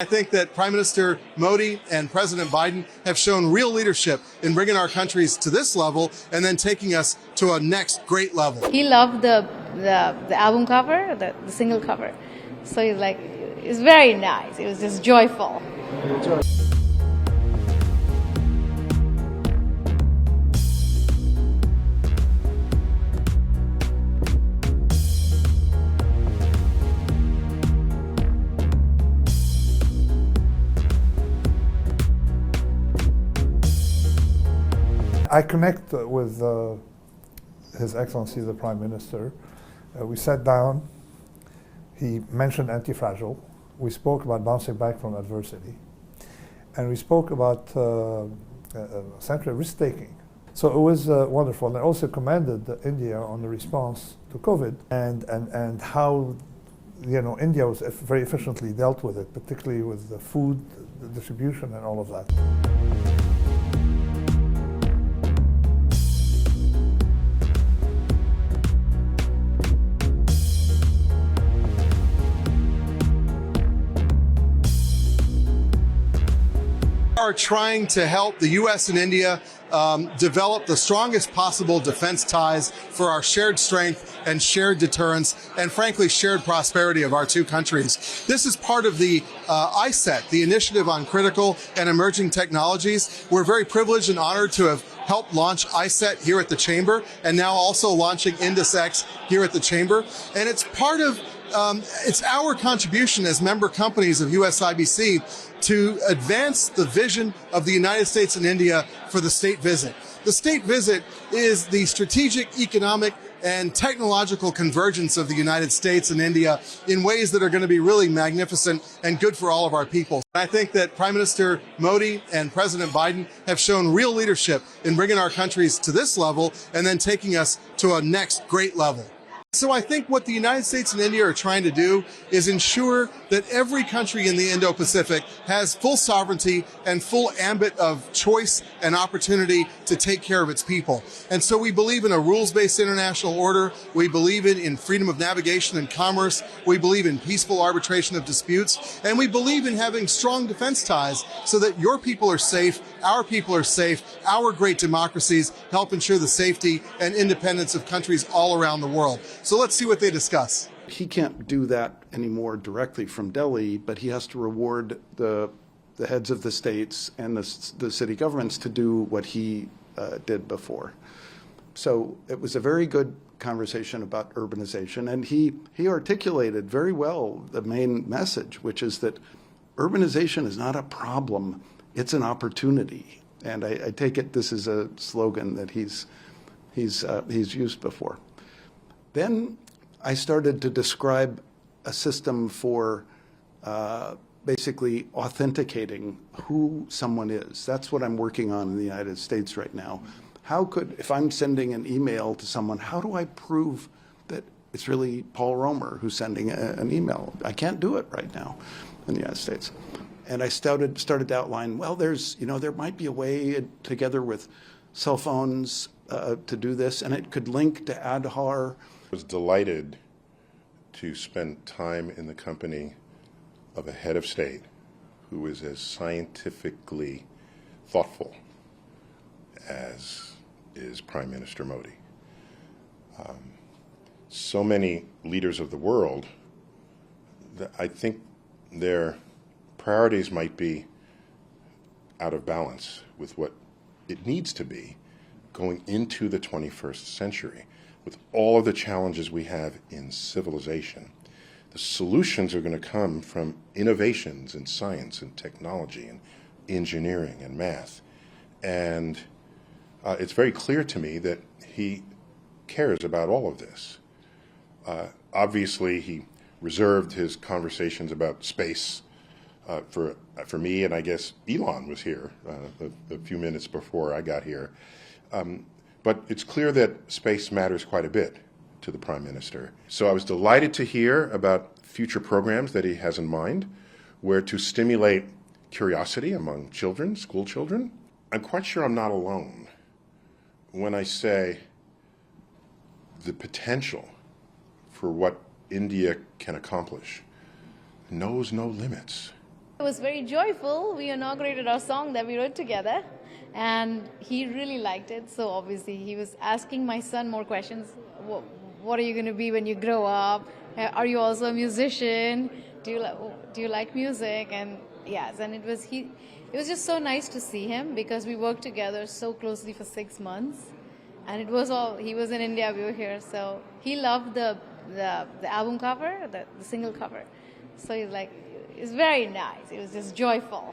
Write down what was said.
I think that Prime Minister Modi and President Biden have shown real leadership in bringing our countries to this level and then taking us to a next great level. He loved the album cover, the single cover. So he's like, it's very nice. It was just joyful. I connect with His Excellency the Prime Minister. We sat down, he mentioned anti-fragile, we spoke about bouncing back from adversity, and we spoke about essentially risk-taking. So it was wonderful, and I also commended India on the response to COVID and how India was very efficiently dealt with it, particularly with the food the distribution and all of that. Are trying to help the U.S. and India develop the strongest possible defense ties for our shared strength and shared deterrence and, frankly, shared prosperity of our two countries. This is part of the ISET, the Initiative on Critical and Emerging Technologies. We're very privileged and honored to have helped launch ISET here at the Chamber and now also launching IndusX here at the Chamber. And it's part of it's our contribution as member companies of USIBC to advance the vision of the United States and India for the state visit. The state visit is the strategic, economic, and technological convergence of the United States and India in ways that are going to be really magnificent and good for all of our people. I think that Prime Minister Modi and President Biden have shown real leadership in bringing our countries to this level and then taking us to a next great level. So I think what the United States and India are trying to do is ensure that every country in the Indo-Pacific has full sovereignty and full ambit of choice and opportunity to take care of its people. And so we believe in a rules-based international order. We believe in freedom of navigation and commerce. We believe in peaceful arbitration of disputes. And we believe in having strong defense ties so that your people are safe, our people are safe, our great democracies help ensure the safety and independence of countries all around the world. So let's see what they discuss. He can't do that anymore directly from Delhi, but he has to reward the heads of the states and the city governments to do what he did before. So it was a very good conversation about urbanization, and he articulated very well the main message, which is that urbanization is not a problem, it's an opportunity. And I take it this is a slogan that he's used before. Then I started to describe a system for basically authenticating who someone is. That's what I'm working on in the United States right now. If I'm sending an email to someone, how do I prove that it's really Paul Romer who's sending an email? I can't do it right now in the United States. And I started to outline, well, there might be a way together with cell phones to do this, and it could link to Aadhaar. I was delighted to spend time in the company of a head of state who is as scientifically thoughtful as is Prime Minister Modi. So many leaders of the world, I think their priorities might be out of balance with what it needs to be going into the 21st century. With all of the challenges we have in civilization, the solutions are going to come from innovations in science and technology and engineering and math. And it's very clear to me that he cares about all of this. Obviously, he reserved his conversations about space for me, and I guess Elon was here a few minutes before I got here. But it's clear that space matters quite a bit to the Prime Minister. So I was delighted to hear about future programs that he has in mind, where to stimulate curiosity among children, school children. I'm quite sure I'm not alone when I say the potential for what India can accomplish knows no limits. It was very joyful. We inaugurated our song that we wrote together, and he really liked it. So obviously he was asking my son more questions. What are you going to be when you grow up? Are you also a musician? Do you like music? And yes, and it was just so nice to see him, because we worked together so closely for 6 months, and it was all, he was in India, we were here, so he loved the album cover, the single cover. So he's like, it's very nice. It was just joyful.